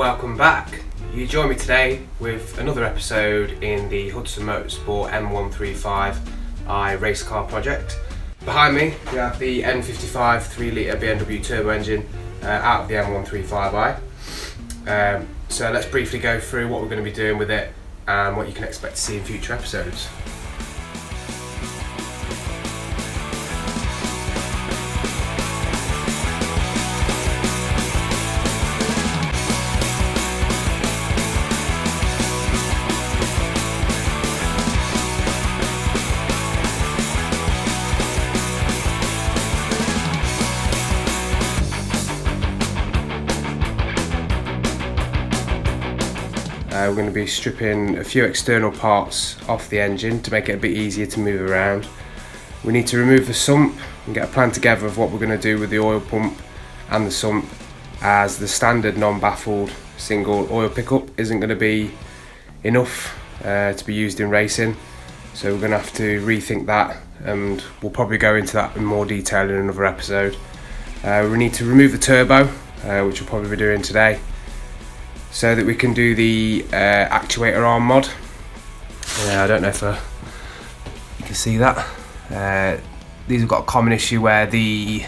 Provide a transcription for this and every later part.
welcome back. You join me today with another episode in the Hudson Motorsport M135i race car project. Behind me we have the N55 3-litre BMW turbo engine out of the M135i. So let's briefly go through what we're going to be doing with it and what you can expect to see in future episodes. We're going to be stripping a few external parts off the engine to make it a bit easier to move around. We need to remove the sump and get a plan together of what we're going to do with the oil pump and the sump, as the standard non-baffled single oil pickup isn't going to be enough to be used in racing. So we're going to have to rethink that, and we'll probably go into that in more detail in another episode. We need to remove the turbo, which we'll probably be doing today, so that we can do the actuator arm mod. I don't know if you can see that. These have got a common issue where the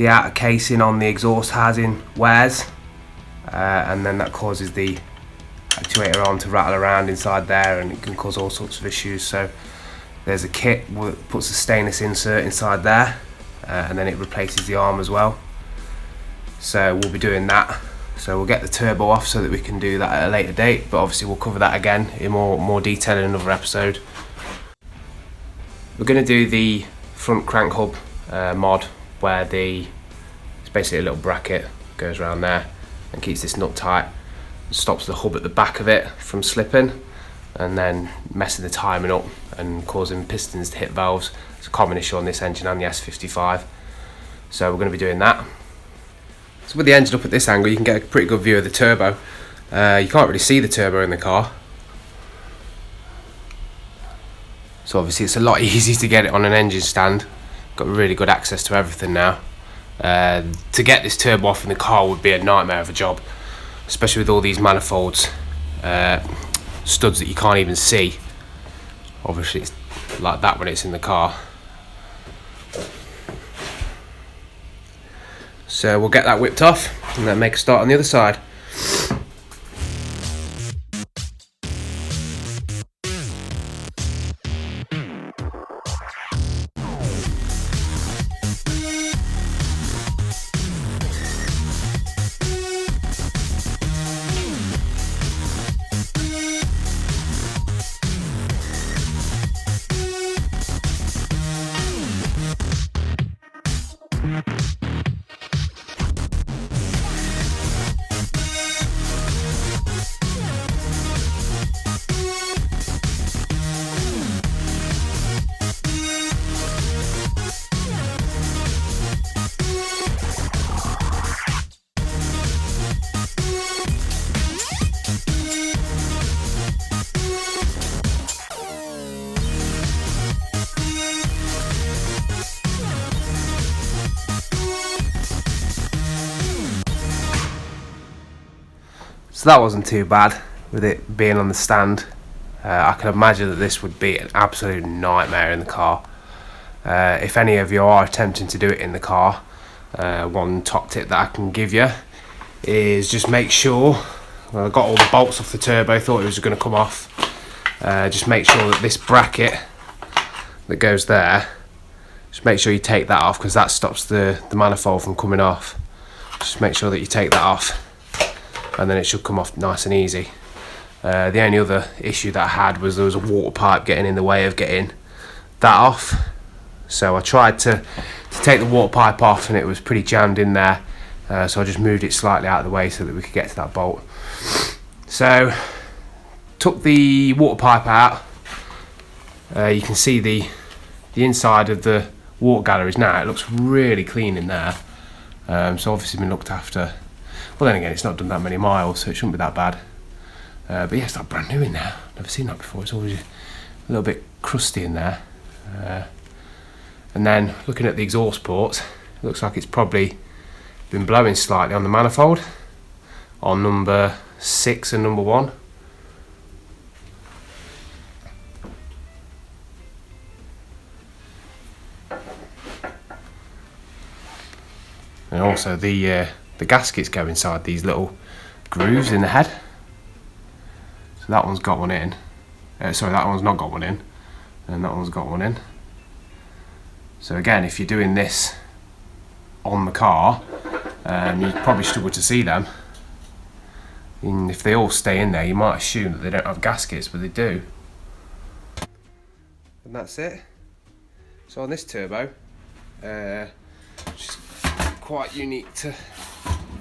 outer casing on the exhaust housing wears, and then that causes the actuator arm to rattle around inside there, and it can cause all sorts of issues. So there's a kit that puts a stainless insert inside there, and then it replaces the arm as well. So we'll be doing that. So we'll get the turbo off so that we can do that at a later date, but obviously we'll cover that again in more detail in another episode. We're going to do the front crank hub mod, where it's basically a little bracket goes around there and keeps this nut tight and stops the hub at the back of it from slipping and then messing the timing up and causing pistons to hit valves. It's a common issue on this engine and the S55. So we're going to be doing that. So with the engine up at this angle, you can get a pretty good view of the turbo. You can't really see the turbo in the car, so obviously it's a lot easier to get it on an engine stand. Got really good access to everything now. To get this turbo off in the car would be a nightmare of a job, especially with all these manifolds, studs that you can't even see. Obviously it's like that when it's in the car. So we'll get that whipped off and then make a start on the other side. So that wasn't too bad with it being on the stand. I can imagine that this would be an absolute nightmare in the car. If any of you are attempting to do it in the car, one top tip that I can give you is just make sure, well, I got all the bolts off the turbo, thought it was going to come off. Just make sure that this bracket that goes there, just make sure you take that off, because that stops the manifold from coming off. Just make sure that you take that off, and then it should come off nice and easy. The only other issue that I had was there was a water pipe getting in the way of getting that off. So I tried to take the water pipe off, and it was pretty jammed in there. So I just moved it slightly out of the way so that we could get to that bolt. So took the water pipe out. You can see the inside of the water galleries now. It looks really clean in there. So obviously been looked after. Well, then again, it's not done that many miles, so it shouldn't be that bad. But yeah, it's like brand new in there. Never seen that before. It's always a little bit crusty in there. And then looking at the exhaust ports, it looks like it's probably been blowing slightly on the manifold. on number 6 and number 1. And also the gaskets go inside these little grooves in the head. So that one's got one in. Sorry, that one's not got one in, and that one's got one in. So again, if you're doing this on the car, you probably struggle to see them. And if they all stay in there, you might assume that they don't have gaskets, but they do. And that's it. So on this turbo, which is quite unique to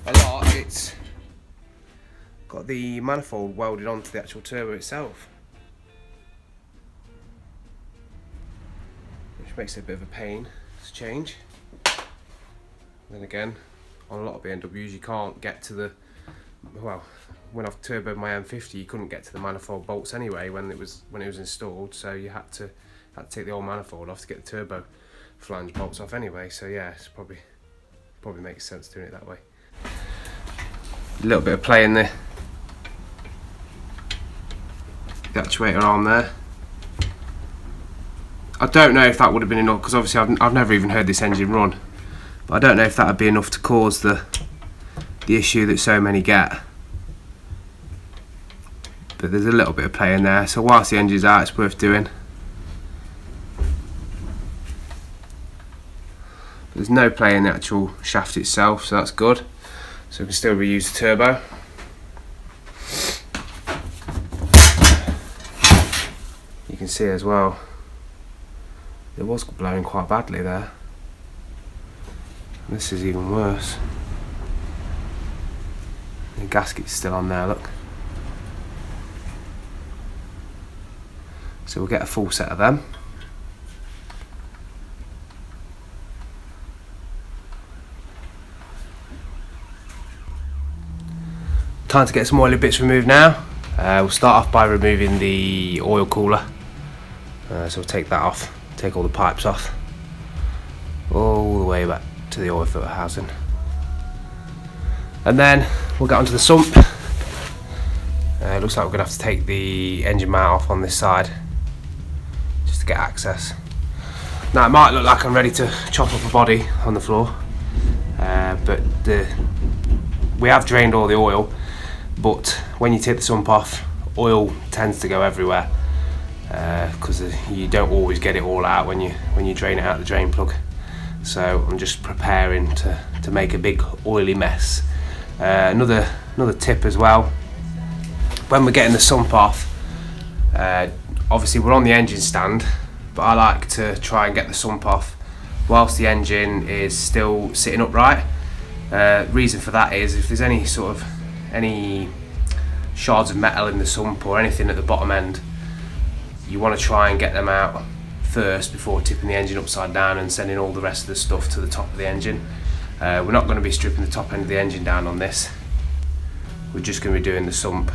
a lot, it's got the manifold welded onto the actual turbo itself, which makes it a bit of a pain to change. Then again, on a lot of BMWs you can't get to the, well, when I've turboed my M50 you couldn't get to the manifold bolts anyway when it was installed, so you had to take the old manifold off to get the turbo flange bolts off anyway. So yeah, it's probably makes sense doing it that way. A little bit of play in the actuator arm there. I don't know if that would have been enough, because obviously I've never even heard this engine run, but I don't know if that would be enough to cause the issue that so many get. But there's a little bit of play in there, so whilst the engine's out it's worth doing. There's no play in the actual shaft itself, so that's good. So we can still reuse the turbo. You can see as well, it was blowing quite badly there. And this is even worse. The gasket's still on there, look. So we'll get a full set of them. Time to get some oily bits removed now. We'll start off by removing the oil cooler. So we'll take that off, take all the pipes off, all the way back to the oil filter housing. And then we'll get onto the sump. It looks like we're going to have to take the engine mount off on this side, just to get access. Now it might look like I'm ready to chop up a body on the floor, but we have drained all the oil. But when you take the sump off, oil tends to go everywhere, because you don't always get it all out when you drain it out the drain plug. So I'm just preparing to make a big oily mess. Another tip as well, when we're getting the sump off, obviously we're on the engine stand, but I like to try and get the sump off whilst the engine is still sitting upright. Reason for that is if there's any shards of metal in the sump or anything at the bottom end, you want to try and get them out first before tipping the engine upside down and sending all the rest of the stuff to the top of the engine. We're not going to be stripping the top end of the engine down on this. We're just going to be doing the sump.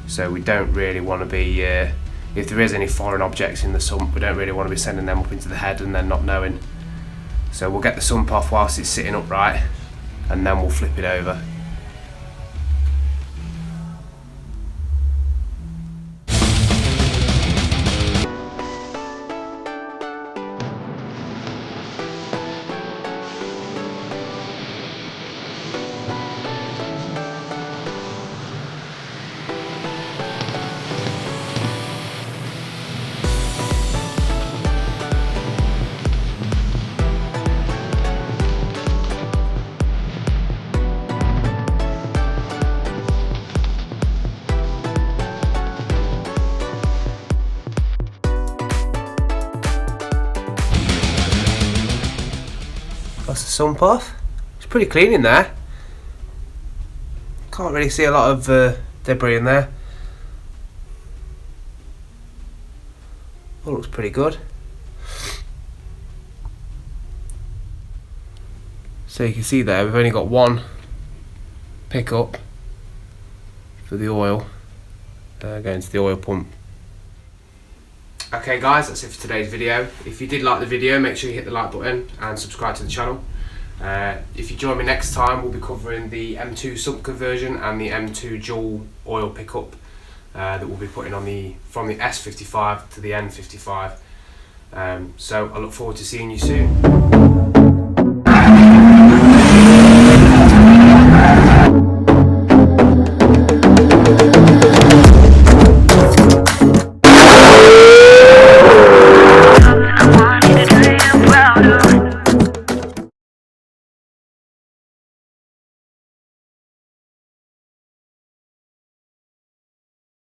So we don't really want to be, if there is any foreign objects in the sump, we don't really want to be sending them up into the head and then not knowing. So we'll get the sump off whilst it's sitting upright, and then we'll flip it over. That's the sump off. It's pretty clean in there. Can't really see a lot of debris in there. All looks pretty good. So you can see there we've only got one pickup for the oil going to the oil pump. Okay guys, that's it for today's video. If you did like the video, make sure you hit the like button and subscribe to the channel. If you join me next time, we'll be covering the M2 Sump conversion and the M2 dual oil pickup that we'll be putting on from the S55 to the N55. So I look forward to seeing you soon.